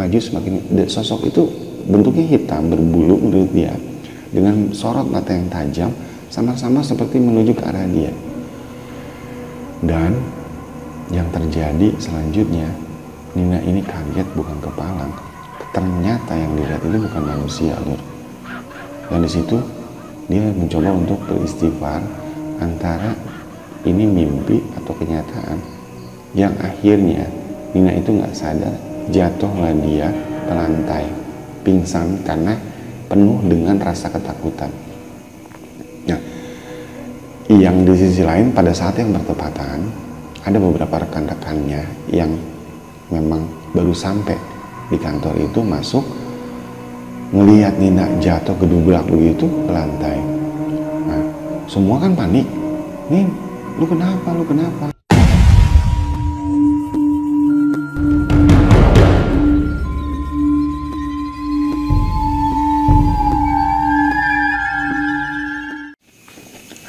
maju semakin sosok itu bentuknya hitam berbulu menurut dia, dengan sorot mata yang tajam, sama-sama seperti menuju ke arah dia. Dan yang terjadi selanjutnya, Nina ini kaget bukan kepalang, ternyata yang dilihat itu bukan manusia, Lur. Dan di situ dia mencoba untuk beristighfar antara ini mimpi atau kenyataan, yang akhirnya Nina itu nggak sadar, jatuhlah dia ke lantai, pingsan karena penuh dengan rasa ketakutan. Nah, yang di sisi lain pada saat yang bertepatan ada beberapa rekan-rekannya yang memang baru sampai di kantor itu masuk, ngelihat Nina jatuh gedubrak begitu ke lantai. Nah, semua kan panik. Nin, lu kenapa? Lu kenapa?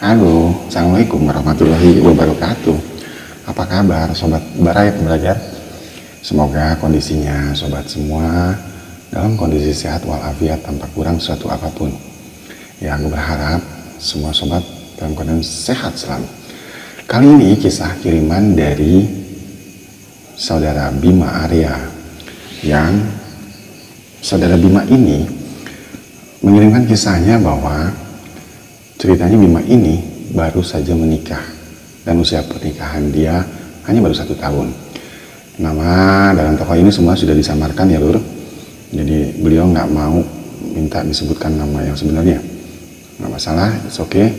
Halo, Assalamualaikum warahmatullahi wabarakatuh. Apa kabar Sobat Barayat Belajar? Semoga kondisinya Sobat semua dalam kondisi sehat walafiat tanpa kurang suatu apapun. Ya, aku berharap semua Sobat dalam keadaan sehat selalu. Kali ini kisah kiriman dari Saudara Bima Arya, yang Saudara Bima ini mengirimkan kisahnya bahwa ceritanya Bima ini baru saja menikah dan usia pernikahan dia hanya baru 1 tahun. Nama dalam tokoh ini semua sudah disamarkan ya Lur, jadi beliau nggak mau minta disebutkan nama yang sebenarnya. Nggak masalah, it's okay.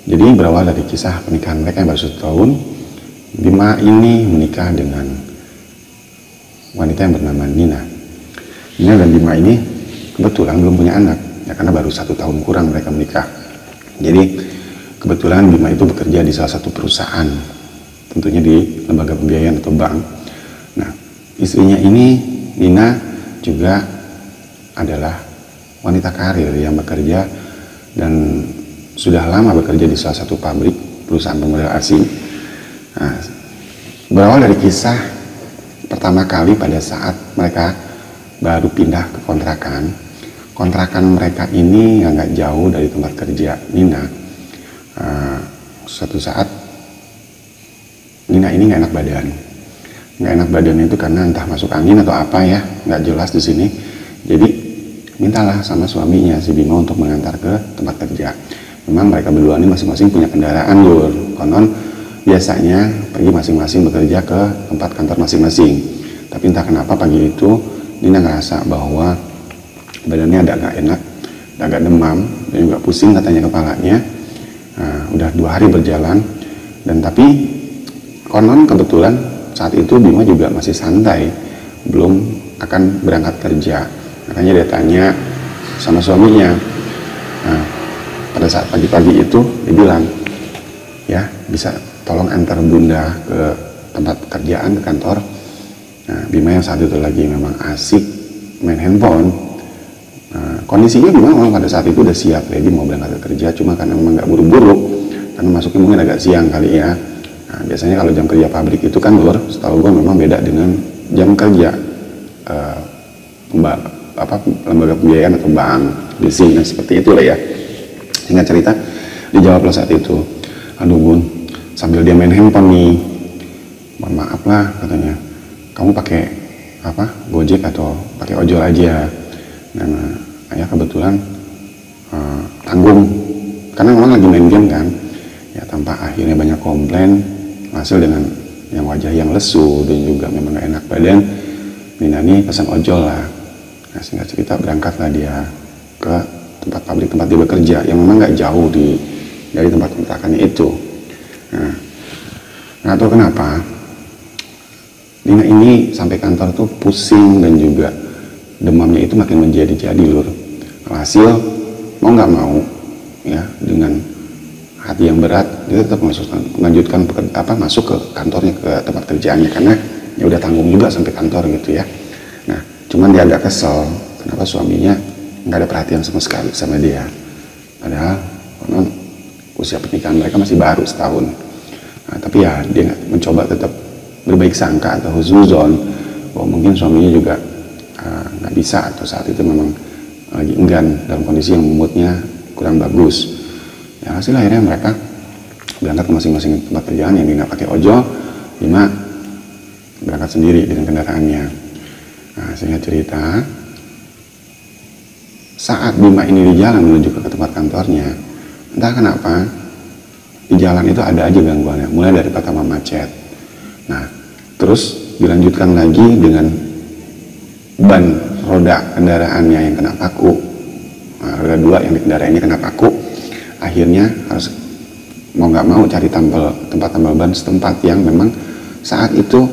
Jadi berawal dari kisah pernikahan mereka yang baru 1 tahun. Bima ini menikah dengan wanita yang bernama Nina. Nina dan Bima ini kebetulan belum punya anak, ya karena baru 1 tahun kurang mereka menikah. Jadi kebetulan Bima itu bekerja di salah satu perusahaan, tentunya di lembaga pembiayaan atau bank. Nah, istrinya ini, Nina, juga adalah wanita karir yang bekerja dan sudah lama bekerja di salah satu pabrik perusahaan pemodal asing. Nah, berawal dari kisah pertama kali pada saat mereka baru pindah ke kontrakan. Kontrakan mereka ini nggak jauh dari tempat kerja Nina. Suatu saat Nina ini nggak enak badan. Nggak enak badan itu karena entah masuk angin atau apa ya, nggak jelas di sini. Jadi mintalah sama suaminya si Bima untuk mengantar ke tempat kerja. Memang mereka berdua ini masing-masing punya kendaraan Lur. Konon biasanya pergi masing-masing bekerja ke tempat kantor masing-masing. Tapi entah kenapa pagi itu Nina ngerasa bahwa badannya agak nggak enak, agak demam, dan juga pusing katanya kepalanya. Nah, udah 2 hari berjalan, dan tapi konon kebetulan saat itu Bima juga masih santai, belum akan berangkat kerja. Makanya dia tanya sama suaminya. Nah, pada saat pagi-pagi itu dia bilang, ya bisa tolong antar bunda ke tempat kerjaan, ke kantor. Nah, Bima yang saat itu lagi memang asik main handphone. Nah, kondisinya Bima memang pada saat itu udah siap, ready mau berangkat ke kerja, cuma karena memang nggak buru-buru, karena masuknya mungkin agak siang kali ya. Nah, biasanya kalau jam kerja pabrik itu kan Lur, setahu gue memang beda dengan jam kerja lembaga pembiayaan atau bank, leasing, dan seperti itu lah ya. Singkat cerita, dijawablah saat itu, aduh Bun, sambil dia main handphone nih, mohon maaf lah katanya, kamu pakai Gojek atau pakai ojol aja. Dan ayah kebetulan tanggung karena memang lagi main game kan ya, tanpa akhirnya banyak komplain, hasil dengan yang wajah yang lesu dan juga memang gak enak badan, Nina ini pesan ojol lah. Nah, singkat cerita berangkatlah dia ke tempat pabrik tempat dia bekerja yang memang gak jauh dari tempat kontrakannya itu. Nah, nggak tahu kenapa Nina ini sampai kantor tuh pusing dan juga demamnya itu makin menjadi-jadi Lur. Hasil mau nggak mau ya, dengan hati yang berat dia tetap melanjutkan masuk ke kantornya, ke tempat kerjaannya, karena ya udah tanggung juga sampai kantor gitu ya. Nah, cuman dia agak kesel kenapa suaminya nggak ada perhatian sama sekali sama dia, padahal usia pernikahan mereka masih baru 1 tahun. Nah, tapi ya dia mencoba tetap berbaik sangka atau husnuzon bahwa mungkin suaminya juga nggak bisa, atau saat itu memang lagi enggan dalam kondisi yang moodnya kurang bagus. Ya hasil akhirnya mereka berangkat ke masing-masing tempat kerjaan. Yang Nina pakai ojol, Bima berangkat sendiri dengan kendaraannya. Nah, sehingga cerita saat Bima ini di jalan menuju ke tempat kantornya, entah kenapa di jalan itu ada aja gangguannya, mulai dari pertama macet. Nah, terus dilanjutkan lagi dengan ban roda kendaraannya yang kena paku. Nah, roda 2 yang dikendarainnya kena paku. Akhirnya harus mau nggak mau cari tempat tambal ban setempat yang memang saat itu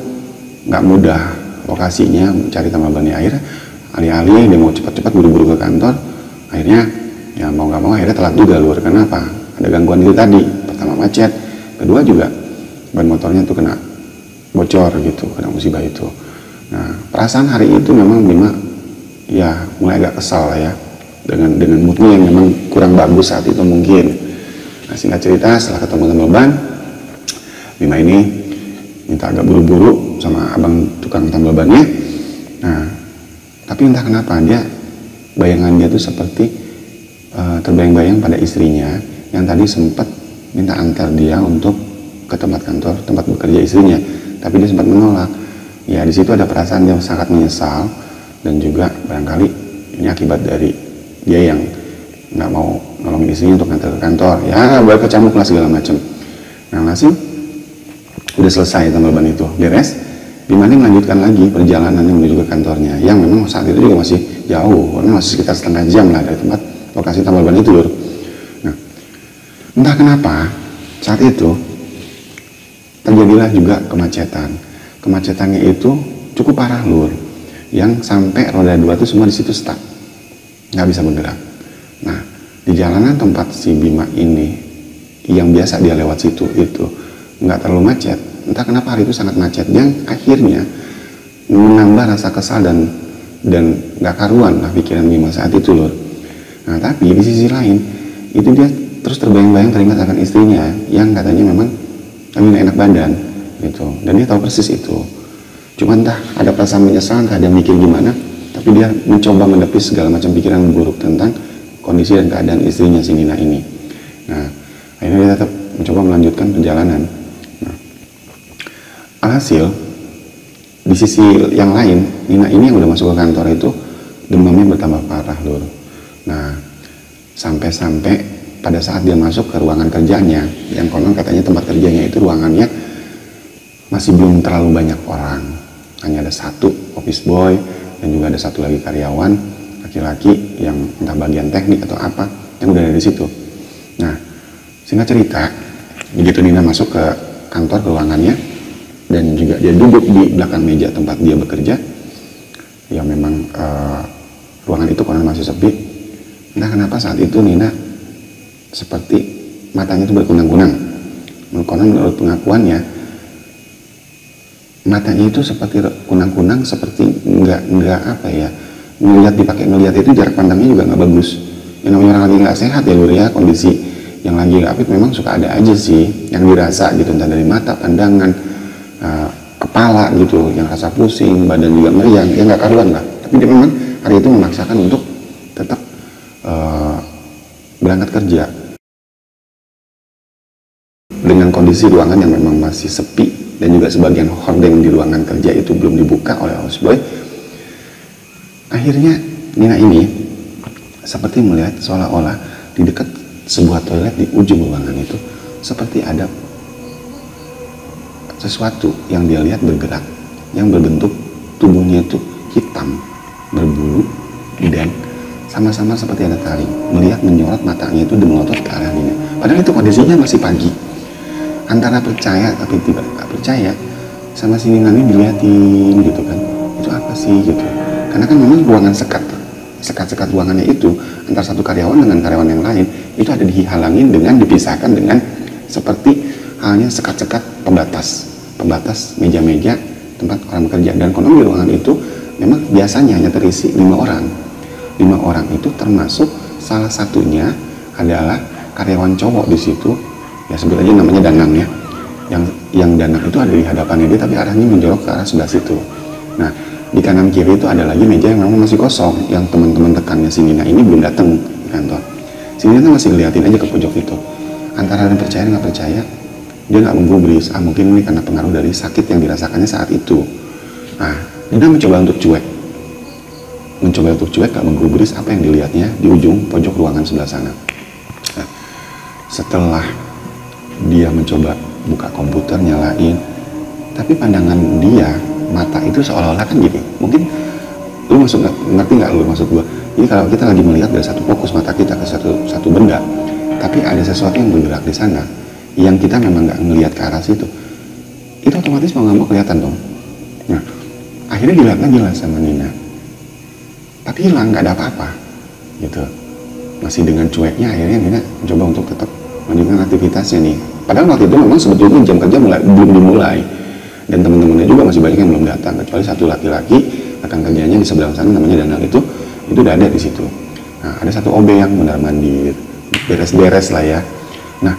nggak mudah lokasinya mencari tambal bannya. Akhirnya alih-alih dia mau cepat-cepat buru-buru ke kantor, akhirnya ya mau nggak mau akhirnya telat juga Lur. Kenapa? Ada gangguan itu tadi. Pertama macet, kedua juga ban motornya tuh kena bocor gitu, kena musibah itu. Nah, perasaan hari itu memang Bima ya mulai agak kesal lah ya dengan moodnya yang memang kurang bagus saat itu mungkin. Nah, singkat cerita setelah ketemu tambal ban, Bima ini minta agak buru-buru sama abang tukang tambal bannya. Nah, tapi entah kenapa bayangan dia tuh seperti terbayang-bayang pada istrinya yang tadi sempat minta antar dia untuk ke tempat kantor, tempat bekerja istrinya, tapi dia sempat menolak. Ya di situ ada perasaan dia sangat menyesal, dan juga barangkali ini akibat dari dia yang nggak mau nolongin istrinya untuk ngantar ke kantor. Ya berkecamuk lah segala macam. Nah masih udah selesai tambal ban itu beres, Bima ini melanjutkan lagi perjalanannya menuju ke kantornya, yang memang saat itu juga masih jauh, karena masih sekitar setengah jam lah dari tempat lokasi tambal ban itu Lur. Nah, entah kenapa saat itu terjadilah juga kemacetan. Kemacetannya itu cukup parah Lur, yang sampai roda 2 itu semua di situ stuck, nggak bisa bergerak. Nah, di jalanan tempat si Bima ini yang biasa dia lewat situ itu nggak terlalu macet. Entah kenapa hari itu sangat macet, yang akhirnya menambah rasa kesal dan nggak karuan lah pikiran Bima saat itu Lur. Nah tapi di sisi lain itu dia terus terbayang-bayang teringat akan istrinya yang katanya memang lagi nggak enak badan gitu, dan dia tahu persis itu. Cuma entah ada perasaan menyesal, entah dia mikir gimana, tapi dia mencoba menepis segala macam pikiran buruk tentang kondisi dan keadaan istrinya si Nina ini. Nah akhirnya dia tetap mencoba melanjutkan perjalanan. Alhasil di sisi yang lain, Nina ini yang udah masuk ke kantor itu demamnya bertambah parah Lur. Nah sampai pada saat dia masuk ke ruangan kerjanya, yang konon katanya tempat kerjanya itu ruangannya masih belum terlalu banyak orang, hanya ada satu office boy dan juga ada satu lagi karyawan laki-laki yang entah bagian teknik atau apa yang udah ada di situ. Nah singkat cerita, begitu Nina masuk ke kantor, ke ruangannya, dan juga dia duduk di belakang meja tempat dia bekerja, ya memang ruangan itu konon masih sepi. Entah kenapa saat itu Nina seperti matanya itu berkunang-kunang. Konon menurut pengakuannya matanya itu seperti kunang-kunang, seperti nggak apa ya, ngelihat itu jarak pandangnya juga nggak bagus. Yang namanya orang lagi nggak sehat ya Lur ya, kondisi yang lagi nggak fit memang suka ada aja sih yang dirasa gitu, entah dari mata, pandangan, kepala gitu, yang rasa pusing, badan juga meriang, ya nggak karuan lah. Tapi dia memang hari itu memaksakan untuk tetap berangkat kerja dengan kondisi ruangan yang memang masih sepi, dan juga sebagian hordeng di ruangan kerja itu belum dibuka oleh houseboy. Akhirnya Nina ini seperti melihat seolah-olah di dekat sebuah toilet di ujung ruangan itu seperti ada sesuatu yang dia lihat bergerak, yang berbentuk tubuhnya itu hitam, berbulu, dan sama-sama seperti ada tali, melihat menyorot matanya itu melotot ke arah Nina. Padahal itu kondisinya masih pagi. Antara percaya tapi tidak percaya sama si Nina ini dilihatin gitu kan, itu apa sih gitu. Karena kan memang ruangan sekat ruangannya itu antara satu karyawan dengan karyawan yang lain itu ada dihalangin dengan dipisahkan dengan seperti halnya sekat-sekat pembatas meja-meja tempat orang bekerja. Dan konon di ruangan itu memang biasanya hanya terisi 5 orang. 5 orang itu termasuk salah satunya adalah karyawan cowok di situ, ya sebut aja namanya Danang ya. Yang Danang itu ada di hadapannya dia, tapi arahnya menjorok ke arah sebelah situ. Nah di kanan kiri itu ada lagi meja yang memang masih kosong, yang teman-teman tekannya si Nina ini belum datang di kantor. Si Nina masih ngeliatin aja ke pojok itu, antara percaya nggak percaya. Dia nggak menggubris, mungkin ini karena pengaruh dari sakit yang dirasakannya saat itu. Nah, Nina mencoba untuk cuek, gak menggubris apa yang dilihatnya di ujung pojok ruangan sebelah sana. Nah, setelah dia mencoba buka komputer, nyalain, tapi pandangan dia, mata itu seolah-olah kan gini, mungkin lu ngerti nggak lu maksud gua? Jadi kalau kita lagi melihat dari satu fokus mata kita ke satu benda, tapi ada sesuatu yang bergerak di sana, yang kita memang nggak ngelihat ke arah situ, itu otomatis mau nggak mau kelihatan dong. Nah, akhirnya dilihat lagi lah sama Nina, tapi hilang, nggak ada apa-apa gitu. Masih dengan cueknya akhirnya Nina mencoba untuk tetap melanjutkan aktivitasnya nih. Padahal waktu itu memang sebetulnya jam kerja belum dimulai, dan teman-temannya juga masih banyak yang belum datang, kecuali satu laki-laki rekan kerjanya di sebelah sana namanya Danang itu udah ada di situ. Nah, ada satu OB yang benar mandi, beres-beres lah ya. Nah,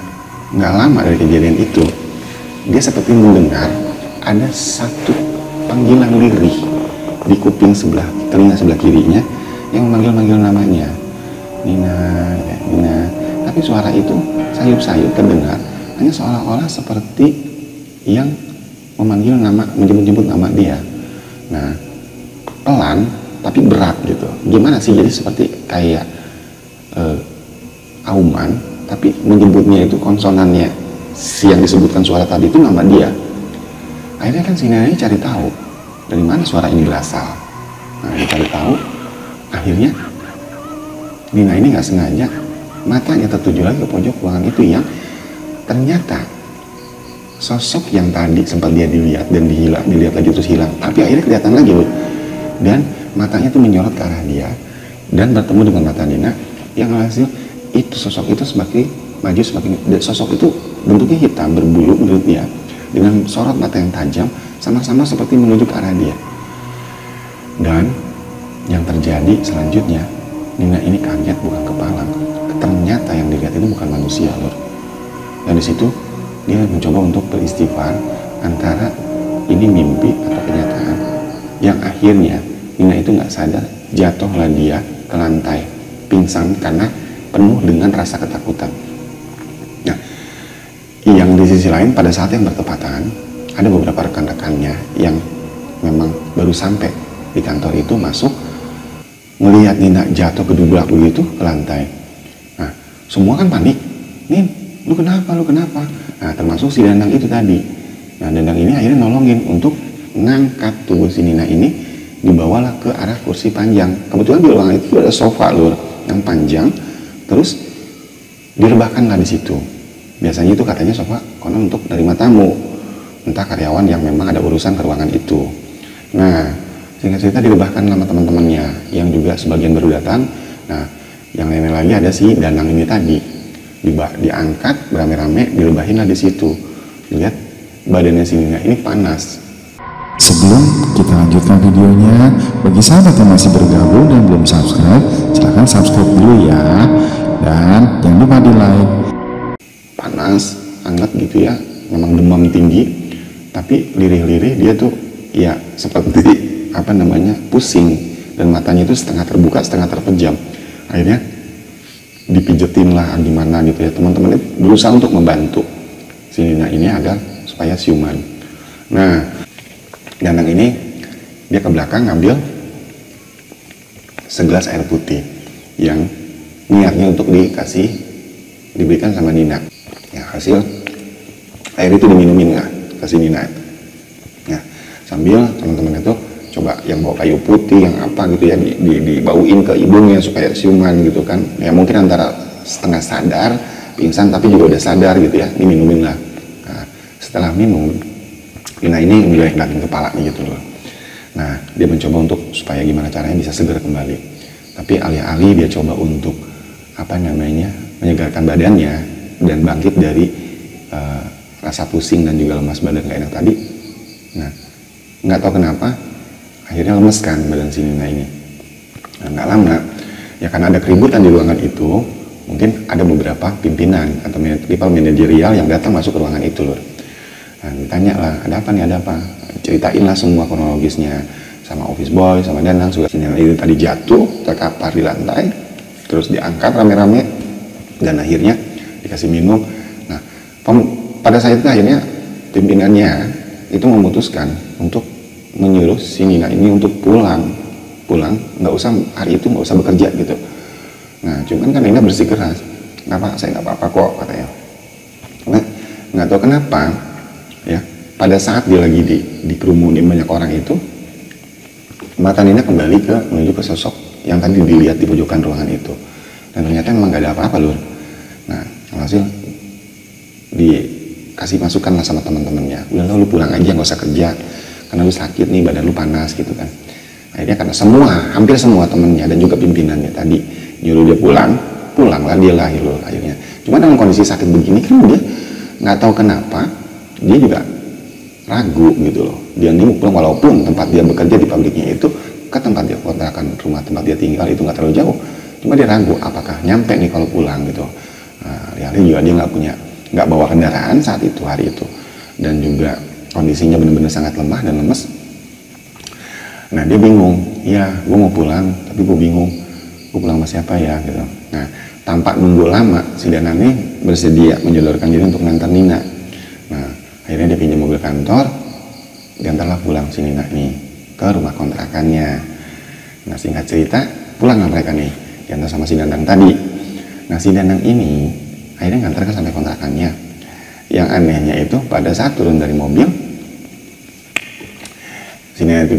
nggak lama dari kejadian itu, dia seperti mendengar ada satu panggilan lirih di kuping telinga sebelah kirinya yang memanggil namanya, Nina, ya, Nina. Tapi suara itu sayup-sayup terdengar, hanya seolah-olah seperti yang memanggil nama, menjemput nama dia. Nah, pelan tapi berat gitu. Gimana sih? Jadi seperti kayak auman, tapi menyebutnya itu konsonannya si yang disebutkan suara tadi itu nama dia. Akhirnya kan si Nina ini cari tahu dari mana suara ini berasal. Nah, dia cari tahu, akhirnya Nina ini nggak sengaja matanya tertuju lagi ke pojok ruangan itu, yang ternyata sosok yang tadi sempat dia dilihat dan dilihat lagi terus hilang, tapi akhirnya kelihatan lagi loh, dan matanya tuh menyorot ke arah dia dan bertemu dengan mata Nina, yang hasil itu sosok itu sosok itu bentuknya hitam berbulu menurut dia, dengan sorot mata yang tajam, sama-sama seperti menuju ke arah dia. Dan yang terjadi selanjutnya, Nina ini kaget bukan kepala, ternyata yang dilihat itu bukan manusia loh. Dan di situ dia mencoba untuk beristighfar antara ini mimpi atau kenyataan, yang akhirnya Nina itu nggak sadar, jatuhlah dia ke lantai pingsan karena penuh dengan rasa ketakutan. Nah, yang di sisi lain pada saat yang bertepatan ada beberapa rekan-rekannya yang memang baru sampai di kantor itu masuk, melihat Nina jatuh kedubrak begitu ke lantai. Nah, semua kan panik. Nin, lu kenapa? Nah, termasuk si Danang itu tadi. Nah, Danang ini akhirnya nolongin untuk ngangkat tubuh si Nina ini, dibawalah ke arah kursi panjang. Kebetulan di ruangan itu ada sofa lur yang panjang, terus direbahkanlah di situ. Biasanya itu katanya sofa konon untuk menerima tamu, entah karyawan yang memang ada urusan ke ruangan itu. Nah, singkat cerita direbahkan sama teman-temannya yang juga sebagian baru datang. Nah, yang lain lagi ada si Danang ini tadi, diangkat berame-rame, direbahin lah di situ. Lihat badannya si Nina ini panas. Sebelum kita lanjutkan videonya, bagi sahabat yang masih bergabung dan belum subscribe, silahkan subscribe dulu ya, dan jangan lupa di like. Panas, hangat gitu ya, memang demam tinggi, tapi lirih-lirih dia tuh ya seperti pusing, dan matanya itu setengah terbuka setengah terpejam. Akhirnya dipijetin lah gimana gitu ya, teman-teman berusaha untuk membantu si Nina ini agar supaya siuman. Nah, Danang ini dia ke belakang ngambil segelas air putih yang niatnya untuk diberikan sama Nina. Ya, hasil air itu diminumin lah kasih Nina. Ya, sambil teman-teman itu coba yang bawa kayu putih yang apa gitu ya, dibauin ke hidungnya supaya siuman gitu kan. Ya mungkin antara setengah sadar, pingsan tapi juga udah sadar gitu ya, diminumin lah. Nah, setelah minum, Nina ini ngeleng-ngelengin kepalanya gitu loh. Nah, dia mencoba untuk supaya gimana caranya bisa segar kembali. Tapi alih-alih dia coba untuk menyegarkan badannya dan bangkit dari rasa pusing dan juga lemas badan gak enak tadi. Nah, nggak tahu kenapa akhirnya lemes kan badan si Nina ini. Nah, nggak lama ya, karena ada keributan di ruangan itu, mungkin ada beberapa pimpinan atau level manajerial yang datang masuk ke ruangan itu loh. Nah, ditanya lah, ada apa nih, ada apa? Ceritain lah semua kronologisnya, sama office boy, sama Danang. Sudah si Nina itu tadi jatuh, terkapar di lantai, terus diangkat rame-rame, dan akhirnya dikasih minum. Nah, pada saat itu akhirnya pimpinannya itu memutuskan untuk menyuruh si Nina ini untuk pulang, nggak usah hari itu, nggak usah bekerja gitu. Nah, cuman kan Nina bersikeras, nggak apa, saya nggak apa-apa kok katanya. Nah, nggak tahu kenapa ya, pada saat dia lagi dikerumunin banyak orang itu, mata Nina kembali menuju ke sosok yang tadi dilihat di pojokan ruangan itu, dan ternyata memang nggak ada apa-apa Lur. Nah, alhasil dikasih masukan lah sama teman-temannya, udah lu pulang aja, nggak usah kerja karena lu sakit nih, badan lu panas gitu kan. Akhirnya karena hampir semua temennya dan juga pimpinannya tadi nyuruh dia pulanglah dia lahir loh akhirnya. Cuma dalam kondisi sakit begini kan dia nggak tahu kenapa dia juga ragu gitu loh. Dia nih pulang walaupun tempat dia bekerja di pabriknya itu ke tempat dia kontrakan rumah tempat dia tinggal itu nggak terlalu jauh. Cuma dia ragu apakah nyampe nih kalau pulang gitu. Nah, juga dia nggak bawa kendaraan saat itu hari itu, dan juga kondisinya benar-benar sangat lemah dan lemes. Nah dia bingung, ya gue mau pulang tapi gue bingung gue pulang sama siapa ya gitu. Nah tanpa nunggu lama si Danang ini bersedia menjodorkan diri untuk ngantar Nina. Nah akhirnya dia pinjam mobil kantor, diantarlah pulang si Nina nih ke rumah kontrakannya. Nah singkat cerita pulanglah mereka nih diantar sama si Danang tadi. Nah si Danang ini akhirnya ngantar sampai kontrakannya. Yang anehnya itu pada saat turun dari mobil, si Nina itu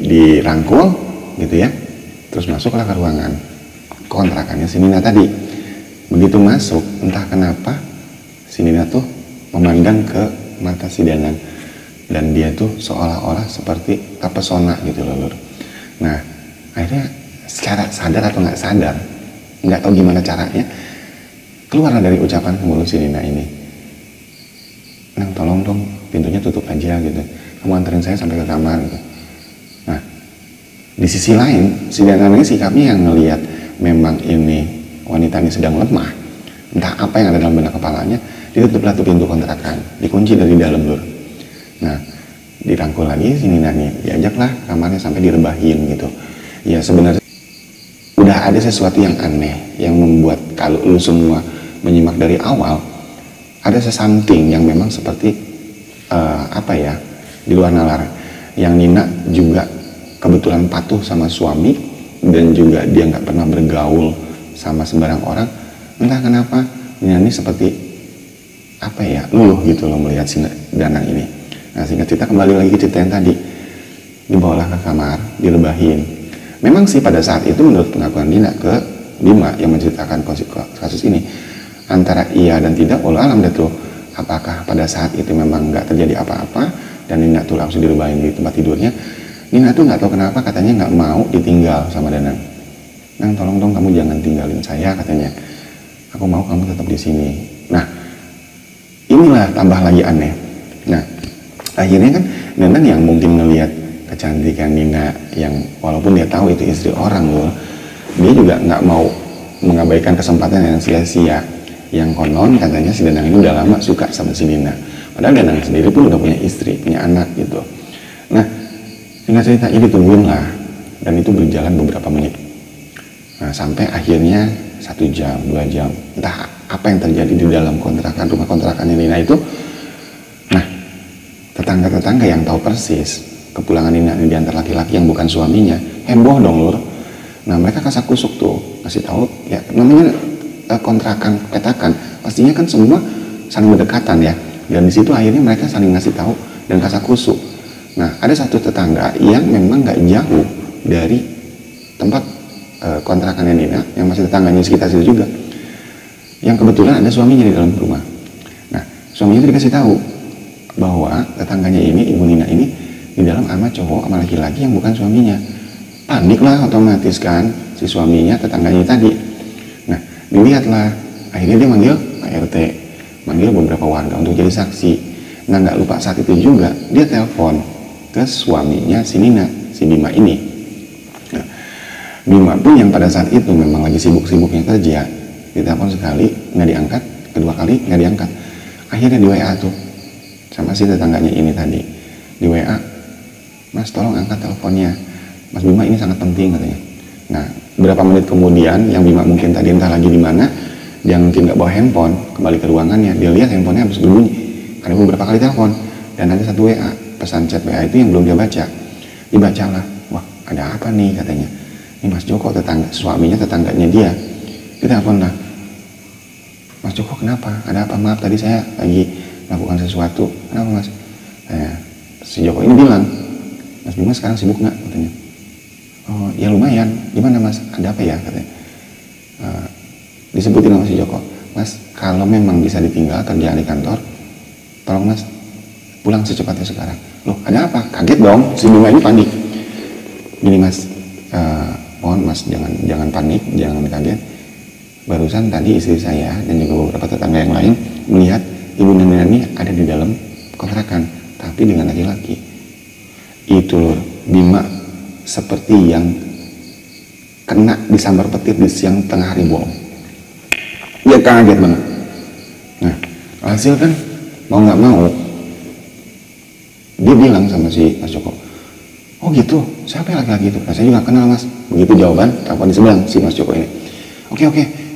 dirangkul gitu ya, terus masuklah ke ruangan kontrakannya si Nina tadi. Begitu masuk, entah kenapa si Nina tuh memandang ke mata si Danang, dan dia tuh seolah-olah seperti terpesona gitu loh Lur. Nah akhirnya secara sadar atau nggak sadar, nggak tahu gimana caranya, keluarlah dari ucapan ke mulut si Nina ini, Nang tolong dong pintunya tutup aja gitu, kamu anterin saya sampai ke kamar gitu. Nah di sisi lain si Danang ini sikapnya yang ngelihat memang ini wanita ini sedang lemah, entah apa yang ada dalam benak kepalanya, ditutuplah tuh pintu kontrakan, dikunci dari dalam Lur. Nah dirangkul lagi si Nina nih, diajaklah kamarnya sampai direbahin gitu. Ya sebenarnya udah ada sesuatu yang aneh yang membuat kalau lu semua menyimak dari awal, ada something yang memang seperti di luar nalar, yang Nina juga kebetulan patuh sama suami dan juga dia nggak pernah bergaul sama sembarang orang. Entah kenapa Nina ini seperti luluh gitu loh melihat si Danang ini. Nah singkat cerita kembali lagi ke cerita yang tadi, dibawalah ke kamar, direbahin. Memang sih pada saat itu menurut pengakuan Nina ke Bima yang menceritakan kasus ini, antara iya dan tidak, walau alam deh tuh, apakah pada saat itu memang nggak terjadi apa-apa dan Nina tuh langsung direbahin di tempat tidurnya. Nina tuh nggak tahu kenapa katanya nggak mau ditinggal sama Danang. Nang tolong dong kamu jangan tinggalin saya katanya, aku mau kamu tetap di sini. Nah inilah tambah lagi aneh. Nah akhirnya kan Danang yang mungkin ngelihat kecantikan Nina yang walaupun dia tahu itu istri orang loh, dia juga nggak mau mengabaikan kesempatan yang sia-sia, yang konon katanya si Danang ini udah lama suka sama si Nina, padahal Danang sendiri pun udah punya istri, punya anak gitu. Nah singkat cerita ini ditungguin lah, dan itu berjalan beberapa menit. Nah sampai akhirnya 1 jam, 2 jam, entah apa yang terjadi di dalam rumah kontrakannya Nina itu. Nah tetangga-tetangga yang tahu persis kepulangan Nina ini diantar laki-laki yang bukan suaminya heboh dong Lur. Nah mereka kasak kusuk tuh kasih tahu, ya namanya kontrakan petakan pastinya kan semua saling berdekatan ya, dan di situ akhirnya mereka saling ngasih tahu dan kasak kusuk. Nah ada satu tetangga yang memang nggak jauh dari tempat kontrakannya Nina, yang masih tetangganya sekitar situ juga, yang kebetulan ada suaminya di dalam rumah. Nah suaminya itu dikasih tahu bahwa tetangganya ini, ibu Nina ini, di dalam sama cowok sama laki-laki yang bukan suaminya. Panik lah otomatis kan si suaminya, tetangganya tadi. Nah dilihatlah, akhirnya dia manggil Pak RT, manggil beberapa warga untuk jadi saksi. Nah nggak lupa saat itu juga dia telepon ke suaminya si Nina, si Bima ini. Nah, Bima pun yang pada saat itu memang lagi sibuk-sibuknya kerja, ditelepon sekali nggak diangkat, kedua kali nggak diangkat. Akhirnya di WA tuh sama si tetangganya ini tadi, di WA, Mas tolong angkat teleponnya, Mas Bima ini sangat penting katanya. Nah berapa menit kemudian yang Bima mungkin tadi entah lagi di mana, dia mungkin nggak bawa handphone, kembali ke ruangannya, dia lihat handphonenya habis berbunyi, ada beberapa kali telepon dan ada satu WA, pesan chat WA itu yang belum dia baca. Dibacalah, wah ada apa nih katanya, ini Mas Joko tetangga, suaminya tetangganya dia. Dia telepon lah, Mas Joko kenapa, ada apa, maaf tadi saya lagi melakukan sesuatu, kenapa Mas? Si Joko ini bilang, Mas Bima sekarang sibuk nggak katanya. Oh ya lumayan, gimana Mas, ada apa ya katanya. Disebutin sama si Joko, Mas kalau memang bisa ditinggal kerjaan di kantor, tolong Mas pulang secepatnya sekarang. Loh ada apa? Kaget dong, si Bima ini panik. Gini Mas, mohon Mas jangan panik, jangan kaget. Barusan tadi istri saya dan juga beberapa tetangga yang lain melihat ibu nenek ini ada di dalam kontrakan, tapi dengan laki-laki. Itu loh, Bima seperti yang kena disambar petir di siang tengah hari bolong. Dia kaget banget. Nah, hasil kan mau nggak mau dia bilang sama si Mas Joko, oh gitu, siapa yang laki-laki itu? Nah, saya juga kenal Mas. Begitu jawaban, telepon di sebelah si Mas Joko ini. Oke,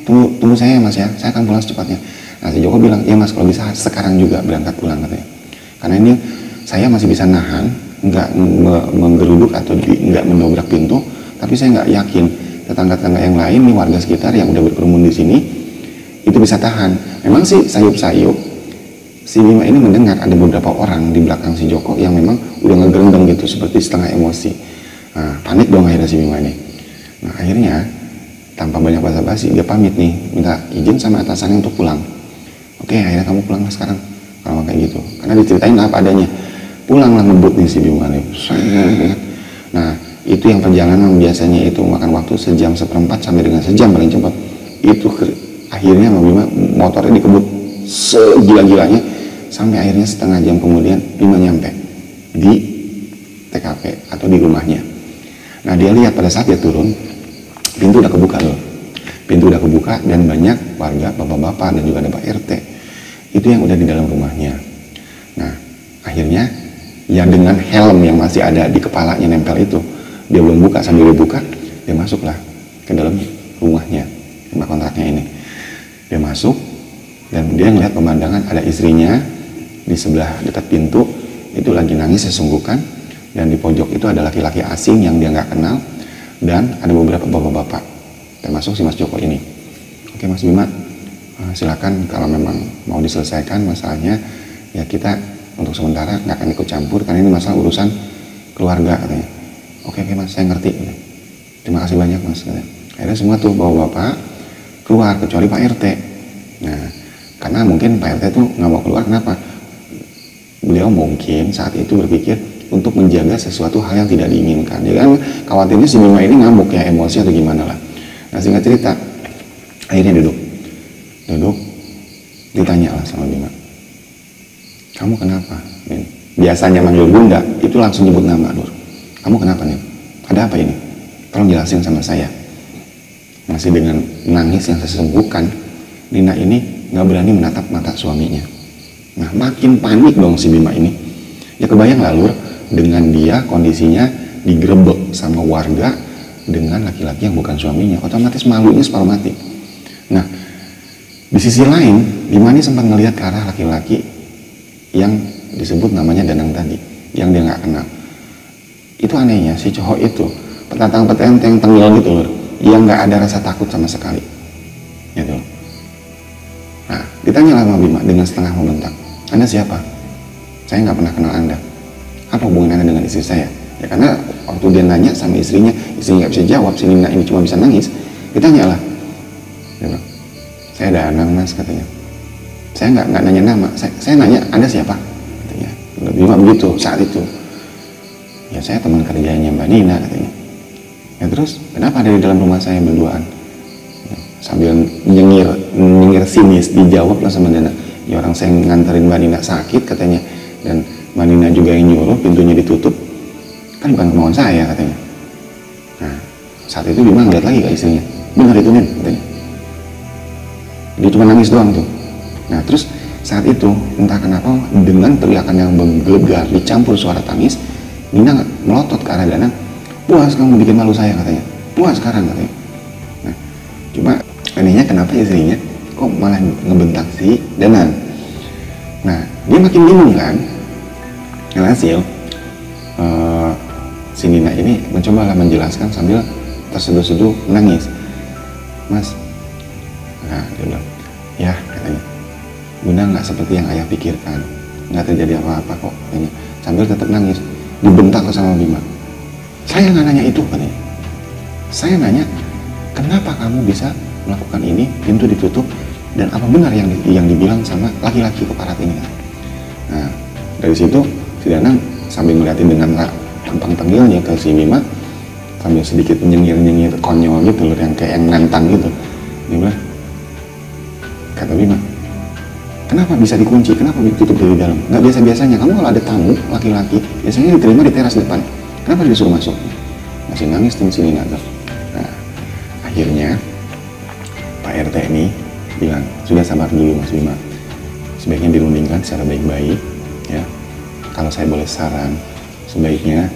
tunggu saya Mas ya, saya akan pulang secepatnya. Nah si Joko bilang, ya Mas kalau bisa sekarang juga berangkat pulang katanya. Karena ini saya masih bisa nahan, nggak menggeruduk atau nggak mendobrak pintu, tapi saya nggak yakin tetangga-tetangga yang lain nih, warga sekitar yang udah berkerumun di sini itu bisa tahan. Memang sih sayup-sayup si Bima ini mendengar ada beberapa orang di belakang si Joko yang memang udah ngegerendeng gitu, seperti setengah emosi. Nah, panik dong akhirnya si Bima ini. Nah akhirnya tanpa banyak basa-basi dia pamit nih, minta izin sama atasannya untuk pulang. Oke, akhirnya kamu pulang sekarang kalau kayak gitu, karena diceritain apa adanya. Pulanglah ngebut nih si Bima nih. Nah itu yang perjalanan biasanya itu makan waktu sejam seperempat sampai dengan sejam paling cepat. Itu akhirnya Bima motornya dikebut segila-gilanya sampai akhirnya setengah jam kemudian Bima nyampe di TKP atau di rumahnya. Nah dia lihat pada saat dia turun, pintu udah kebuka loh. Pintu udah kebuka dan banyak warga, bapak-bapak dan juga ada Pak RT itu yang udah di dalam rumahnya. Nah akhirnya ya dengan helm yang masih ada di kepalanya nempel itu, dia belum buka, sambil dia buka dia masuklah ke dalam rumahnya, rumah kontraknya ini. Dia masuk dan dia ngeliat pemandangan ada istrinya di sebelah dekat pintu itu lagi nangis sesungguhkan, dan di pojok itu ada laki-laki asing yang dia nggak kenal dan ada beberapa bapak-bapak termasuk si Mas Joko ini. Oke Mas Bima, silakan kalau memang mau diselesaikan masalahnya, ya kita untuk sementara nggak akan ikut campur karena ini masalah urusan keluarga katanya. Oke Mas, saya ngerti. Terima kasih banyak Mas. Akhirnya semua tuh bapak-bapak keluar kecuali Pak RT. Nah karena mungkin Pak RT tuh nggak mau keluar, kenapa? Beliau mungkin saat itu berpikir untuk menjaga sesuatu hal yang tidak diinginkan. Ya kan khawatirnya si Bima ini ngamuk ya, emosi atau gimana lah. Nah singkat cerita akhirnya duduk ditanya lah sama Bima, kamu kenapa? Biasanya manggil bunda itu langsung nyebut nama. Kamu kenapa nih? Ada apa ini? Tolong jelasin sama saya. Masih dengan nangis yang sesungguhkan, Nina ini nggak berani menatap mata suaminya. Nah makin panik dong si Bima ini. Ya kebayang lah Lur, dengan dia kondisinya digerebek sama warga dengan laki-laki yang bukan suaminya, otomatis malunya separuh mati. Nah di sisi lain Bima ini sempat ngelihat ke arah laki-laki yang disebut namanya Danang tadi, yang dia nggak kenal. Itu anehnya si cowok itu petantang-petenteng tengil gitu Lur, yang nggak ada rasa takut sama sekali gitu. Nah ditanya sama Bima dengan setengah membentak, Anda siapa? Saya nggak pernah kenal Anda. Apa hubungan Anda dengan istri saya? Ya karena waktu dia nanya sama istrinya nggak bisa jawab, si Nina ini cuma bisa nangis. Ditanya lah, dia bilang, saya ada anak Mas katanya. Saya nggak nanya nama, saya nanya Anda siapa? Katanya. Bima begitu saat itu. Ya saya teman kerjanya Mbak Nina katanya. Ya terus kenapa ada di dalam rumah saya berduaan? Ya, sambil nyengir sinis dijawab lah sama Dana. Ya orang saya nganterin Mbak Nina sakit katanya, dan Mbak Nina juga yang nyuruh pintunya ditutup, kan bukan kemauan saya katanya. Nah saat itu Bima ngeliat lagi ke istrinya, benar itu Nin katanya. Dia cuma nangis doang tuh. Nah terus saat itu entah kenapa dengan teriakan yang menggelegar dicampur suara tangis, Nina melotot ke arah Danang, puas kamu bikin malu saya katanya, puas sekarang katanya. Nah, cuma anehnya kenapa istrinya kok malah ngebentak si Danang. Nah, dia makin bingung kan. Hasil si Nina ini mencoba menjelaskan sambil terseduh-seduh menangis. Mas, nah dia bilang, ya katanya, Bunda nggak seperti yang ayah pikirkan, nggak terjadi apa-apa kok katanya. Sambil tetap nangis, dibentak sama Bima. Saya nggak nanya itu katanya. Saya nanya, kenapa kamu bisa melakukan ini, pintu ditutup, dan apa benar yang dibilang sama laki-laki keparat ini? Nah, dari situ si Danang sambil ngeliatin dengan tampang tenggilnya ke si Bima, sambil sedikit nyengir-nyengir konyol gitu loh, yang kayak yang nantang gitu. Dia bilang, kata Bima, kenapa bisa dikunci, kenapa ditutup dari dalam? Nggak biasa-biasanya, kamu kalau ada tamu laki-laki biasanya diterima di teras depan, kenapa disuruh masuk? Masih nangis tuh sini naga. Nah, akhirnya Pak RT ini bilang, sudah sabar dulu Mas Bima, sebaiknya dirundingkan secara baik-baik ya. Kalau saya boleh saran, sebaiknya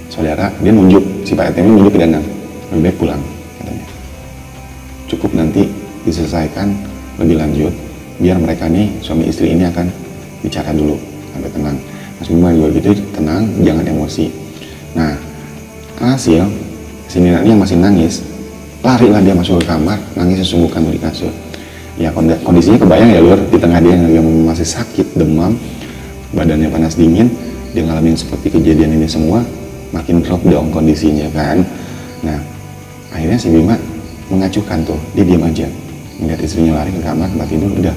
saudara, dia nunjuk, si Pak RT ini nunjuk ke Danang, lebih baik pulang katanya. Cukup nanti diselesaikan lebih lanjut, biar mereka nih suami istri ini akan bicara dulu sampai tenang. Mas Bima juga gitu, tenang, jangan emosi. Nah, hasil si Nina ini yang masih nangis, larilah dia masuk ke kamar, nangis sesungguhkan di kasur. Ya kondisinya kebayang ya Lur, di tengah dia yang masih sakit, demam, badannya panas dingin, dia ngalamin seperti kejadian ini semua, makin drop down kondisinya kan. Nah, akhirnya si Bima mengacuhkan tuh, dia diam aja, melihat istrinya lari ke kamar tempat tidur, udah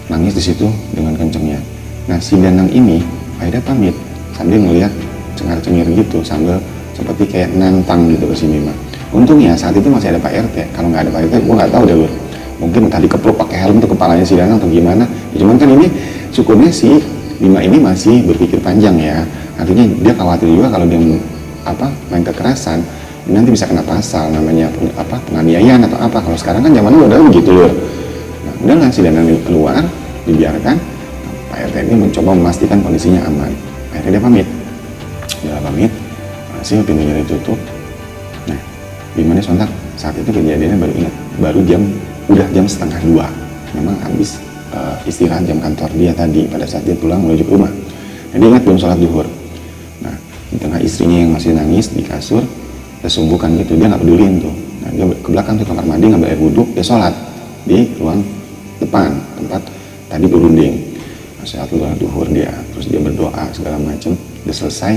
nangis di situ dengan kencengnya. Nah, si Danang ini akhirnya pamit sambil ngelihat cengar-cengir gitu, sambil seperti kayak nantang gitu ke si Bima. Untungnya saat itu masih ada Pak RT. Kalau nggak ada Pak RT, gue nggak tahu deh Lur, mungkin tadi kepluk pakai helm tuh kepalanya si Danang atau gimana ya. Cuman kan ini syukurnya si Bima ini masih berpikir panjang ya, artinya dia khawatir juga kalau dia main kekerasan nanti bisa kena pasal namanya penganiayaan atau apa. Kalau sekarang kan zaman udah begitu Lur. Nah, udahlah si Danang keluar, dibiarkan. Pak RT ini mencoba memastikan kondisinya aman. Akhirnya dia pamit, hasil pintunya ditutup. Nah, Bima ini sontak saat itu kejadiannya baru ingat, udah jam 1:30. Memang habis istirahat jam kantor dia tadi pada saat dia pulang menuju ke rumah. Dan dia ingat belum sholat zuhur. Nah, di tengah istrinya yang masih nangis di kasur, tersungguhkan gitu, dia nggak peduliin tuh. Nah, dia ke belakang tuh kamar mandi ngambil air wudhu, dia sholat di ruang depan tempat tadi berunding. Nah, saat zuhur dia, terus dia berdoa segala macam, udah selesai,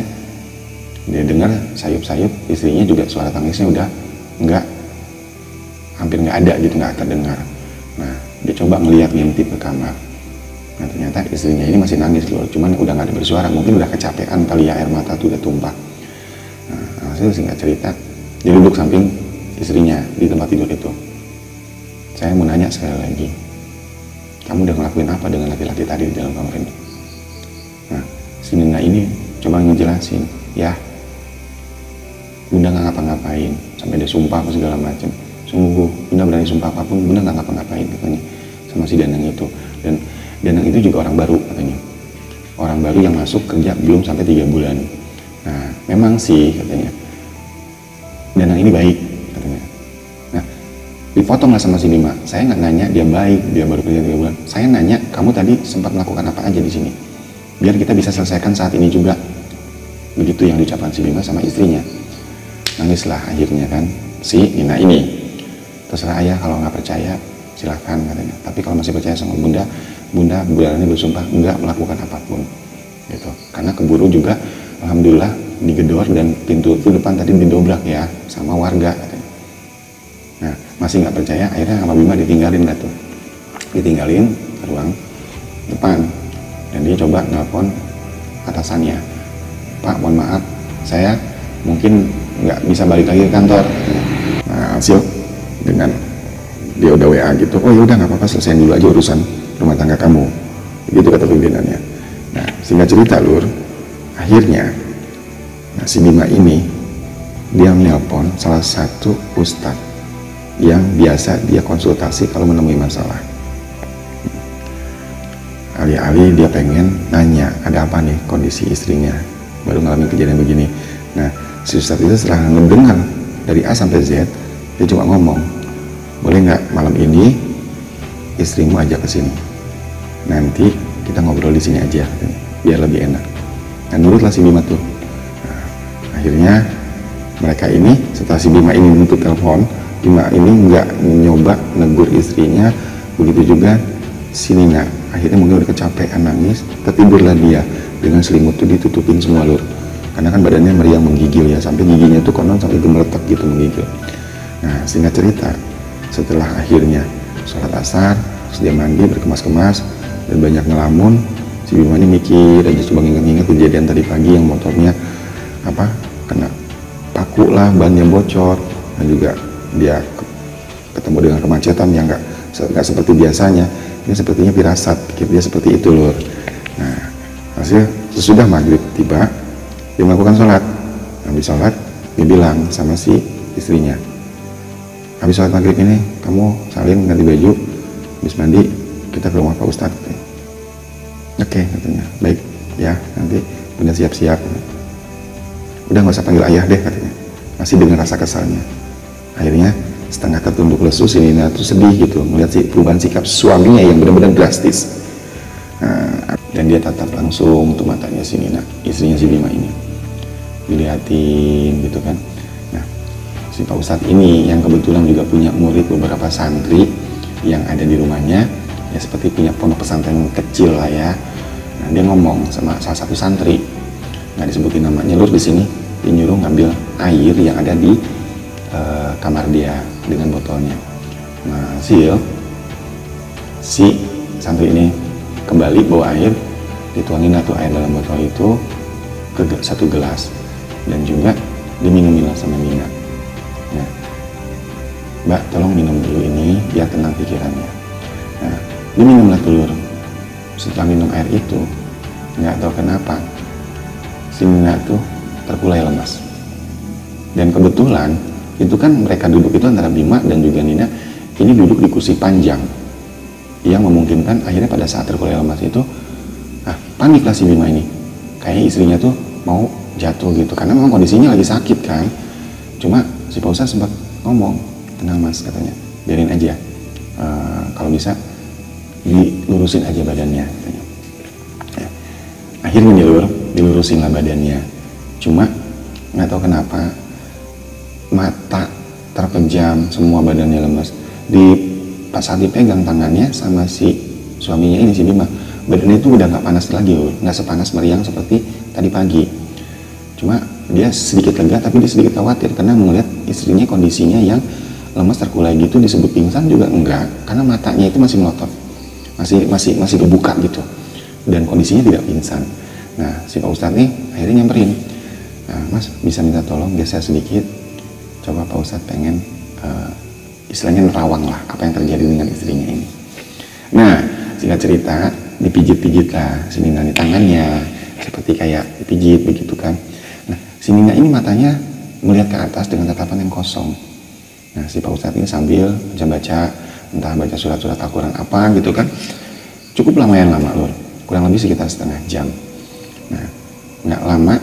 dia dengar sayup-sayup istrinya juga suara tangisnya udah hampir nggak ada gitu, nggak terdengar. Nah, dia coba ngintip ke kamar. Nah, ternyata istrinya ini masih nangis loh, cuman udah nggak ada bersuara, mungkin udah kecapean kali ya, air mata tuh udah tumpah. Nah, hasil singkat cerita, dia duduk samping istrinya di tempat tidur itu. Saya mau nanya sekali lagi, kamu udah ngelakuin apa dengan laki-laki tadi di dalam kamar ini? Nah, si Nina ini coba ngejelasin, ya, Bunda nggak ngapa-ngapain, sampai dia sumpah apa segala macam. Sungguh, Bunda berani sumpah apapun, Bunda nggak ngapa-ngapain katanya sama si Danang itu. Dan Danang itu juga orang baru katanya, orang baru yang masuk kerja belum sampai 3 bulan. Nah, memang sih katanya Danang ini baik katanya. Nah, dipotonglah sama si Bima. Saya nggak nanya dia baik, dia baru kerja 3 bulan. Saya nanya, kamu tadi sempat melakukan apa aja di sini, biar kita bisa selesaikan saat ini juga. Begitu yang diucapkan si Bima sama istrinya. Nangislah akhirnya kan si Nina ini. Terserah ayah, kalau nggak percaya silahkan katanya, tapi kalau masih percaya sama Bunda berani bersumpah nggak melakukan apapun gitu. Karena keburu juga alhamdulillah digedor dan pintu itu depan tadi didobrak ya sama warga katanya. Nah, masih nggak percaya, akhirnya sama Bima ditinggalin ke ruang depan, dan dia coba nelpon atasannya, Pak mohon maaf, saya mungkin nggak bisa balik lagi ke kantor. Nah, hasil dengan dia udah WA gitu, oh yaudah nggak apa-apa, selesaiin dulu aja urusan rumah tangga kamu, begitu kata pimpinannya. Nah, singkat cerita Lur, akhirnya si Bima ini dia menelpon salah satu ustadz yang biasa dia konsultasi kalau menemui masalah. Alih-alih dia pengen nanya ada apa nih kondisi istrinya, baru ngalamin kejadian begini. Nah, si Ustadz itu setelah mendengar dari A sampai Z, dia cuma ngomong, boleh nggak malam ini istrimu ajak ke sini, nanti kita ngobrol di sini aja, katanya, biar lebih enak. Dan nurutlah si Bima tuh. Nah, akhirnya mereka ini setelah si Bima ini nuntut telepon, Bima ini nggak nyoba negur istrinya, begitu juga si Nina. Akhirnya mungkin udah kecapean nangis, tertidurlah dia dengan selimut tuh ditutupin semua lur. Karena kan badannya meriang menggigil ya, sampai giginya tuh konon sampai gemeletak gitu menggigil. Nah, singkat cerita, setelah akhirnya sholat asar, terus dia mandi berkemas-kemas dan banyak ngelamun, si Bima ini mikir aja, coba nginget-nginget kejadian tadi pagi yang motornya apa kena paku lah, bannya bocor, dan juga dia ketemu dengan kemacetan yang nggak seperti biasanya. Ini sepertinya firasat, pikir dia seperti itu lur. Nah, hasil sesudah maghrib tiba, dia melakukan sholat. Habis sholat, dia bilang sama si istrinya, habis sholat maghrib ini kamu salin ganti baju, habis mandi kita ke rumah Pak Ustadz. Oke, katanya, baik ya, nanti Bunda siap-siap. Udah nggak usah panggil ayah deh, katanya, masih dengan rasa kesalnya. Akhirnya setengah tertunduk lesu, si Nina tuh sedih gitu melihat si perubahan sikap suaminya yang benar-benar drastis. Nah, dan dia tatap langsung tuh matanya si Nina, istrinya si Bima ini, dilihatin gitu kan. Nah, si Pak Ustadz ini yang kebetulan juga punya murid beberapa santri yang ada di rumahnya, ya seperti punya pondok pesantren kecil lah ya. Nah, dia ngomong sama salah satu santri, nggak disebutin namanya lur di sini, dia nyuruh ngambil air yang ada di kamar dia dengan botolnya. Nah, si santri ini kembali bawa air, dituangin tuh air dalam botol itu ke satu gelas dan juga diminumilah sama Nina. Nah, Mbak tolong minum dulu ini biar tenang pikirannya. Nah, diminumlah telur. Setelah minum air itu, nggak tahu kenapa si Nina tuh terkulai lemas. Dan kebetulan itu kan mereka duduk itu antara Bima dan juga Nina ini duduk di kursi panjang yang memungkinkan akhirnya pada saat terkulai lemas itu paniklah si Bima ini, kayaknya istrinya tuh mau jatuh gitu karena memang kondisinya lagi sakit kan. Cuma si Pak Ustadz sempat ngomong, tenang mas, katanya, biarin aja, kalau bisa dilurusin aja badannya, katanya. Ya. Akhirnya dilurusin lah badannya, cuma nggak tahu kenapa mata terpejam, semua badannya lemas. Pas saat dipegang tangannya sama si suaminya ini, si Bima, badannya itu udah nggak panas lagi loh, nggak sepanas meriang seperti tadi pagi. Cuma dia sedikit lega, tapi dia sedikit khawatir karena melihat istrinya kondisinya yang lemas terkulai gitu. Disebut pingsan juga enggak, karena matanya itu masih melotot, masih kebuka gitu, dan kondisinya tidak pingsan. Nah, si Pak Ustadz nih akhirnya nyamperin, mas bisa minta tolong geser sedikit, coba Pak Ustadz pengen istilahnya nerawang lah apa yang terjadi dengan istrinya ini. Nah, singkat cerita, dipijit-pijit lah si Nina di tangannya, seperti kayak dipijit begitu kan. Nah, si Nina ini matanya melihat ke atas dengan tatapan yang kosong. Nah, si Pak Ustadz ini sambil baca, entah baca surat-surat Al-Quran apa gitu kan. Cukup lumayan lama lur, kurang lebih sekitar setengah jam. Nah, nggak lama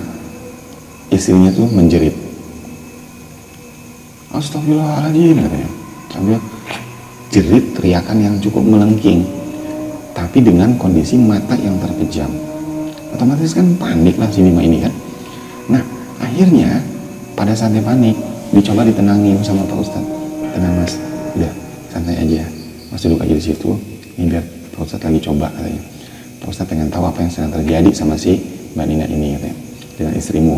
istrinya tuh menjerit, astagfirullahaladzim, katanya, sambil jerit teriakan yang cukup melengking, tapi dengan kondisi mata yang terpejam. Otomatis kan panik lah si Bima ini kan. Nah, akhirnya pada saat dia panik, dicoba ditenangin sama Pak Ustadz. Tenang mas, udah santai aja, mas duduk aja di situ, ini biar Pak Ustadz lagi coba, katanya. Pak Ustadz pengen tahu apa yang sedang terjadi sama si Mbak Nina ini, katanya, dengan istrimu.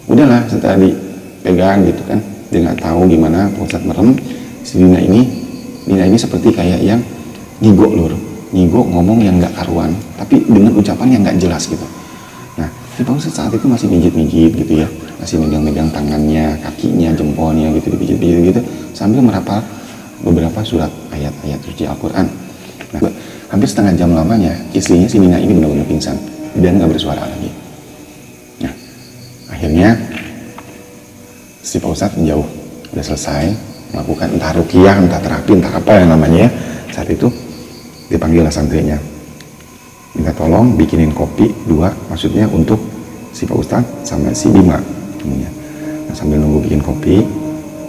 Udahlah, setelah dipegang gitu kan, dia nggak tahu gimana Pak Ustadz merem. Si Nina ini seperti kayak yang ngigok lur, ngigok ngomong yang nggak karuan, tapi dengan ucapan yang nggak jelas gitu. Nah, si Pak Ustadz saat itu masih mijit-mijit gitu ya, masih megang-megang tangannya, kakinya, jempolnya gitu, dipijit-pijit gitu, sambil merapal beberapa surat ayat-ayat suci Al-Quran. Nah, hampir setengah jam lamanya, istrinya si Nina ini benar-benar pingsan dan nggak bersuara lagi. Nah, akhirnya si Pak Ustadz menjauh, udah selesai melakukan entah ruqyah, entah terapi, entah apa yang namanya ya. Saat itu dipanggil lah santrinya, minta tolong bikinin kopi 2, maksudnya untuk si Pak Ustadz sama si Bima temunya. Nah, sambil nunggu bikin kopi,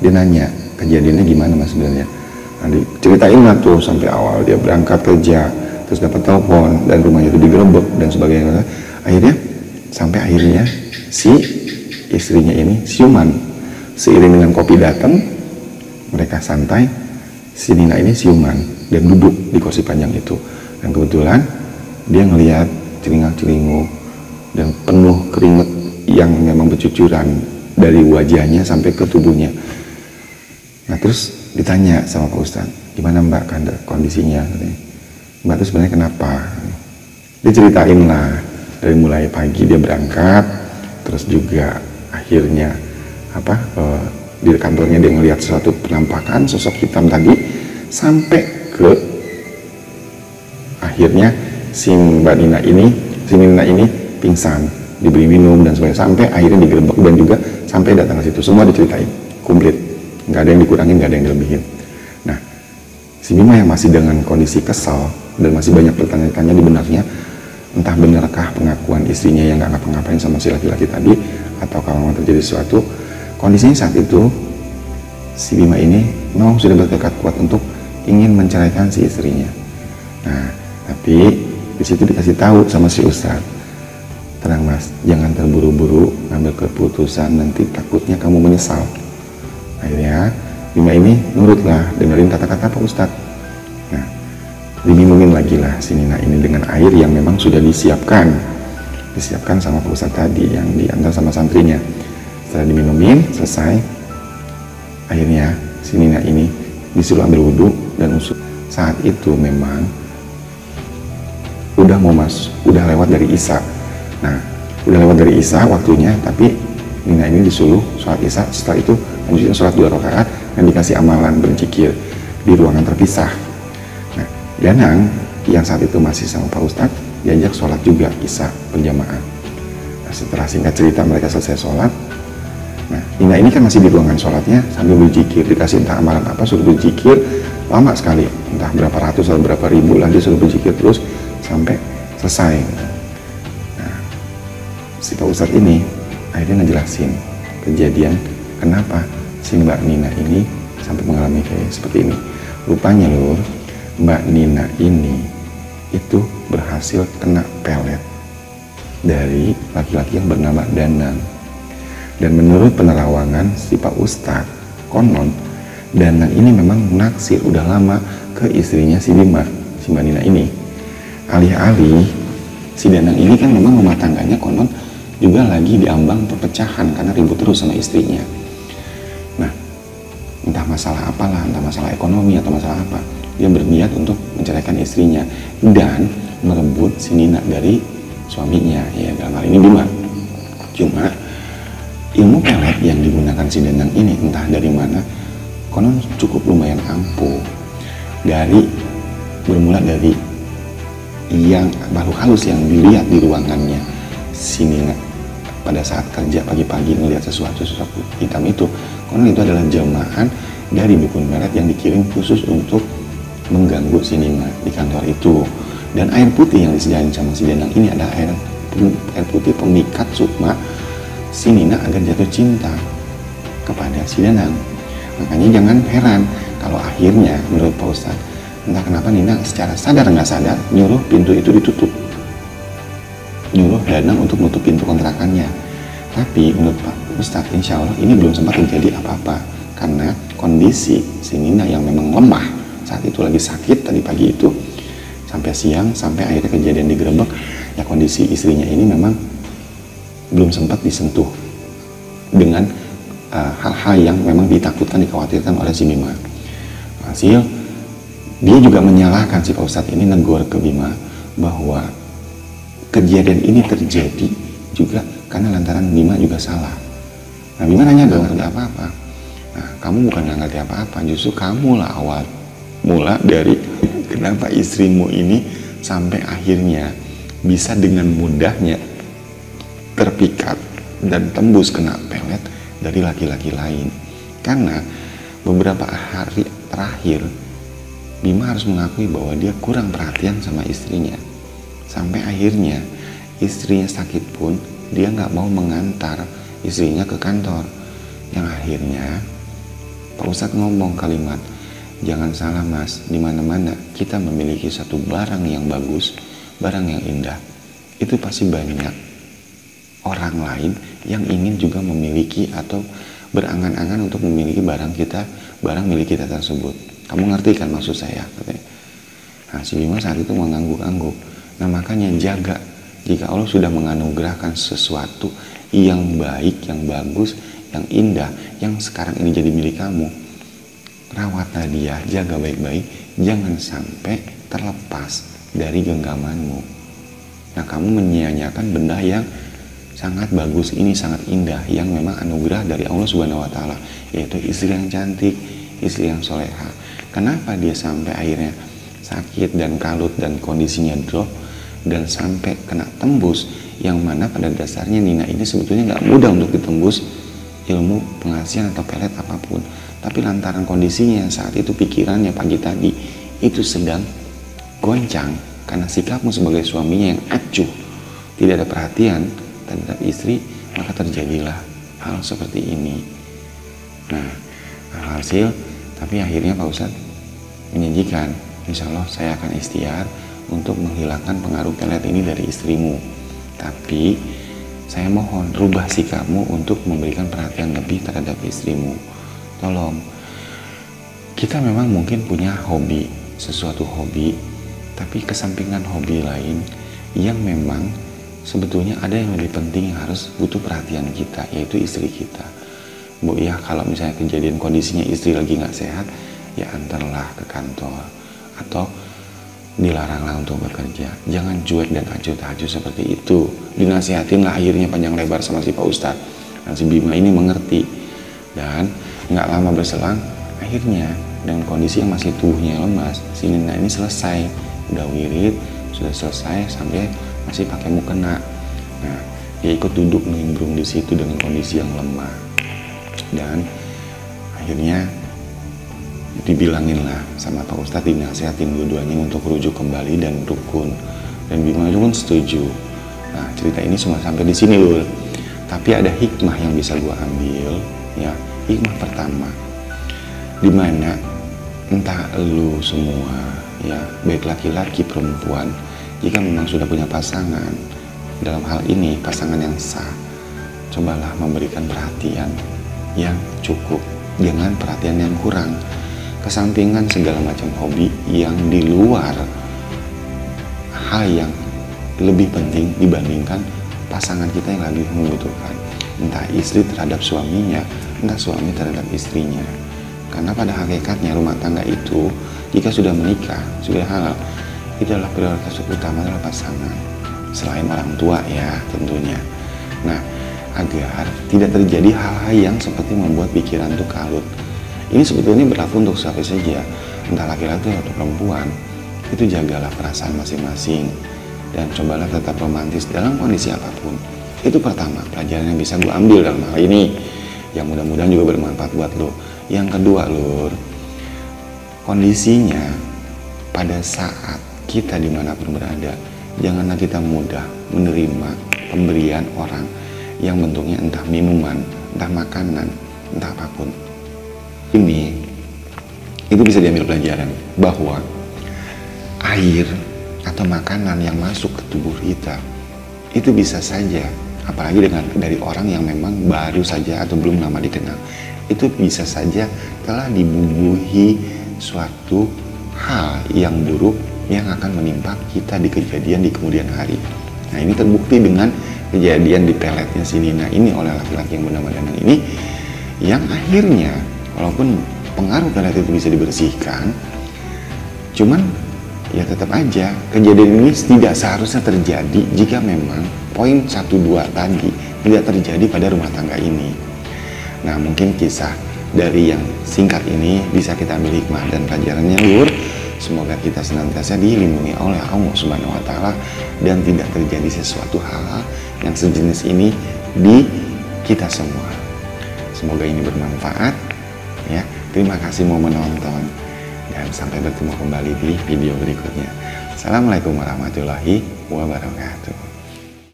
dia nanya kejadiannya gimana mas sebenarnya. Nah, diceritain lah tuh sampai awal dia berangkat kerja, terus dapat telepon dan rumahnya itu digerebek dan sebagainya. Akhirnya si istrinya ini siuman. Seiring dengan kopi datang, mereka santai, si Nina ini siuman dan duduk di kursi panjang itu. Dan kebetulan dia ngelihat celingak-celinguk dan penuh keringat yang memang bercucuran dari wajahnya sampai ke tubuhnya. Nah terus ditanya sama Pak Ustadz, gimana mbak kondisinya? Mbak itu sebenarnya kenapa? Dia ceritain lah, dari mulai pagi dia berangkat, terus juga akhirnya di kantornya dia ngelihat suatu penampakan sosok hitam tadi, sampai ke akhirnya si Nina ini pingsan, diberi minum dan sebagainya, sampai akhirnya digerebek dan juga sampai datang ke situ. Semua diceritain komplit, nggak ada yang dikurangin, nggak ada yang dilebihin. Nah si Bima yang masih dengan kondisi kesal dan masih banyak bertanya-tanya di benarnya, entah benarkah pengakuan istrinya yang nggak ngapa-ngapain sama si laki-laki tadi, atau kalau terjadi sesuatu. Kondisinya saat itu si Bima ini memang sudah bertekad kuat untuk ingin menceraikan si istrinya. Nah tapi di situ dikasih tahu sama si Ustadz, tenang mas, jangan terburu-buru ngambil keputusan, nanti takutnya kamu menyesal. Akhirnya Bima ini nurutlah, dengerin kata-kata Pak Ustadz. Nah diminumin lagi lah si Nina ini dengan air yang memang sudah disiapkan sama Pak Ustadz tadi yang diantar sama santrinya. Setelah diminumin selesai, akhirnya si Nina ini disuruh ambil wudhu dan usul. Saat itu memang udah lewat dari Isya. Nah udah lewat dari Isya waktunya, tapi Nina ini disuruh sholat Isya. Setelah itu lanjutnya sholat 2 rakaat dan dikasih amalan berzikir di ruangan terpisah. Nah Danang yang saat itu masih sama Pak Ustadz diajak sholat juga Isya berjamaah. Nah, setelah singkat cerita mereka selesai sholat, nah Nina ini kan masih di ruangan sholatnya sambil berzikir, dikasih entah amalan apa, suruh berzikir lama sekali, entah berapa ratus atau berapa ribu lah, dia suruh berzikir terus sampai selesai. Nah si Pak Ustadz ini akhirnya ngejelasin kejadian kenapa si Mbak Nina ini sampai mengalami kayak seperti ini. Rupanya lur, Mbak Nina ini itu berhasil kena pelet dari laki-laki yang bernama Danang. Dan menurut penerawangan si Pak Ustadz, konon Danang ini memang naksir udah lama ke istrinya si Bima, si Mbak Nina ini. Alih-alih si Danang ini kan memang rumah tangganya konon juga lagi diambang perpecahan karena ribut terus sama istrinya. Nah entah masalah apalah, entah masalah ekonomi atau masalah apa, dia berniat untuk menceraikan istrinya dan merebut si Nina dari suaminya, ya dalam hal ini Bima. Cuma ilmu pelet yang digunakan si Danang ini entah dari mana, konon cukup lumayan ampuh. Bermula dari yang makhluk halus yang dilihat di ruangannya si Nina pada saat kerja pagi-pagi melihat sesuatu hitam itu, konon itu adalah jelmaan dari dukun pelet yang dikirim khusus untuk mengganggu si Nina di kantor itu. Dan air putih yang disediakan sama si Danang ini adalah air putih pemikat sukma si Nina agar jatuh cinta kepada si Danang. Makanya jangan heran kalau akhirnya menurut Pak Ustadz, entah kenapa Nina secara sadar nggak sadar nyuruh pintu itu ditutup, nyuruh Danang untuk nutup pintu kontrakannya. Tapi menurut Pak Ustadz insya Allah ini belum sempat terjadi apa-apa karena kondisi si Nina yang memang lemah saat itu, lagi sakit tadi pagi itu sampai siang, sampai akhirnya kejadian digerebek, ya kondisi istrinya ini memang belum sempat disentuh dengan hal-hal yang memang ditakutkan, dikhawatirkan oleh si Bima. Hasil dia juga menyalahkan si Pak Ustadz ini, negor ke Bima bahwa kejadian ini terjadi juga karena lantaran Bima juga salah. Nah Bima nanya, gak ngerti apa-apa. Nah kamu bukan gak ngerti apa-apa, justru kamu lah awal mula dari kenapa istrimu ini sampai akhirnya bisa dengan mudahnya terpikat dan tembus kena pelet dari laki-laki lain. Karena beberapa hari terakhir Bima harus mengakui bahwa dia kurang perhatian sama istrinya, sampai akhirnya istrinya sakit pun dia nggak mau mengantar istrinya ke kantor. Yang akhirnya Pak Ustadz ngomong kalimat, jangan salah mas, dimana-mana kita memiliki satu barang yang bagus, barang yang indah, itu pasti banyak orang lain yang ingin juga memiliki atau berangan-angan untuk memiliki barang milik kita tersebut. Kamu ngerti kan maksud saya? Nah, si Bima saat itu mengangguk-angguk. Nah, makanya jaga, jika Allah sudah menganugerahkan sesuatu yang baik, yang bagus, yang indah, yang sekarang ini jadi milik kamu, rawatlah dia, jaga baik-baik, jangan sampai terlepas dari genggamanmu. Nah, kamu menyia-nyiakan benda yang sangat bagus ini, sangat indah, yang memang anugerah dari Allah Subhanahu wa Ta'ala, yaitu istri yang cantik, istri yang soleha. Kenapa dia sampai akhirnya sakit dan kalut dan kondisinya drop dan sampai kena tembus, yang mana pada dasarnya Nina ini sebetulnya nggak mudah untuk ditembus ilmu pengasihan atau pelet apapun, tapi lantaran kondisinya saat itu, pikirannya pagi tadi itu sedang goncang karena sikapmu sebagai suaminya yang acuh, tidak ada perhatian terhadap istri, maka terjadilah hal seperti ini. Nah, hasil tapi akhirnya Pak Ustadz menjanjikan, insya Allah saya akan ikhtiar untuk menghilangkan pengaruh pelet ini dari istrimu, tapi saya mohon rubah sikapmu untuk memberikan perhatian lebih terhadap istrimu. Tolong, kita memang mungkin punya hobi, sesuatu hobi, tapi kesampingan hobi lain yang memang sebetulnya ada yang lebih penting yang harus butuh perhatian kita, yaitu istri kita. Bu ya, kalau misalnya kejadian kondisinya istri lagi nggak sehat, ya antarlah ke kantor atau dilaranglah untuk bekerja. Jangan cuek dan acuh-acuh seperti itu. Dinasihatin lah akhirnya panjang lebar sama si Pak Ustadz. Dan si Bima ini mengerti. Dan nggak lama berselang, akhirnya dengan kondisi yang masih tubuhnya lemas, si Nina ini selesai. Udah wirid, sudah selesai sampai masih pakai mukena. Nah, dia ikut duduk nimbrung di situ dengan kondisi yang lemah. Dan akhirnya dibilangin lah sama Pak Ustadz, dinasihatin dua-duanya untuk rujuk kembali dan rukun, dan Bima itu pun setuju. Nah, cerita ini cuma sampai di sini Lul, tapi ada hikmah yang bisa gua ambil ya. Hikmah pertama, dimana entah lu semua ya, baik laki-laki perempuan, jika memang sudah punya pasangan, dalam hal ini pasangan yang sah, cobalah memberikan perhatian yang cukup, jangan perhatian yang kurang. Kesampingan segala macam hobi yang di luar hal yang lebih penting dibandingkan pasangan kita yang lagi membutuhkan, entah istri terhadap suaminya, entah suami terhadap istrinya. Karena pada hakikatnya rumah tangga itu jika sudah menikah, sudah halal, itu adalah prioritas utama adalah pasangan, selain orang tua ya tentunya. Nah, agar tidak terjadi hal-hal yang seperti membuat pikiran itu kalut. Ini sebetulnya berlaku untuk siapa saja, entah laki-laki atau perempuan. Itu jagalah perasaan masing-masing dan cobalah tetap romantis dalam kondisi apapun. Itu pertama, pelajaran yang bisa gue ambil dalam hal ini, yang mudah-mudahan juga bermanfaat buat lo. Yang kedua, Lur, kondisinya pada saat kita dimanapun berada, janganlah kita mudah menerima pemberian orang yang bentuknya entah minuman, entah makanan, entah apapun. Ini itu bisa diambil pelajaran bahwa air atau makanan yang masuk ke tubuh kita itu bisa saja, apalagi dari orang yang memang baru saja atau belum lama dikenal, itu bisa saja telah dibubuhi suatu hal yang buruk yang akan menimpa kita di kejadian di kemudian hari. Nah, ini terbukti dengan kejadian di peletnya si Nina ini oleh laki-laki yang bernama Danang ini, yang akhirnya walaupun pengaruh pelet itu bisa dibersihkan, cuman ya tetap aja kejadian ini tidak seharusnya terjadi jika memang poin 1, 2 tadi tidak terjadi pada rumah tangga ini. Nah, mungkin kisah dari yang singkat ini bisa kita ambil hikmah dan pelajarannya, Lur. Semoga kita senantiasa dilindungi oleh Allah Subhanahu wa Ta'ala dan tidak terjadi sesuatu hal yang sejenis ini di kita semua. Semoga ini bermanfaat ya. Terima kasih mau menonton dan sampai bertemu kembali di video berikutnya. Assalamualaikum warahmatullahi wabarakatuh.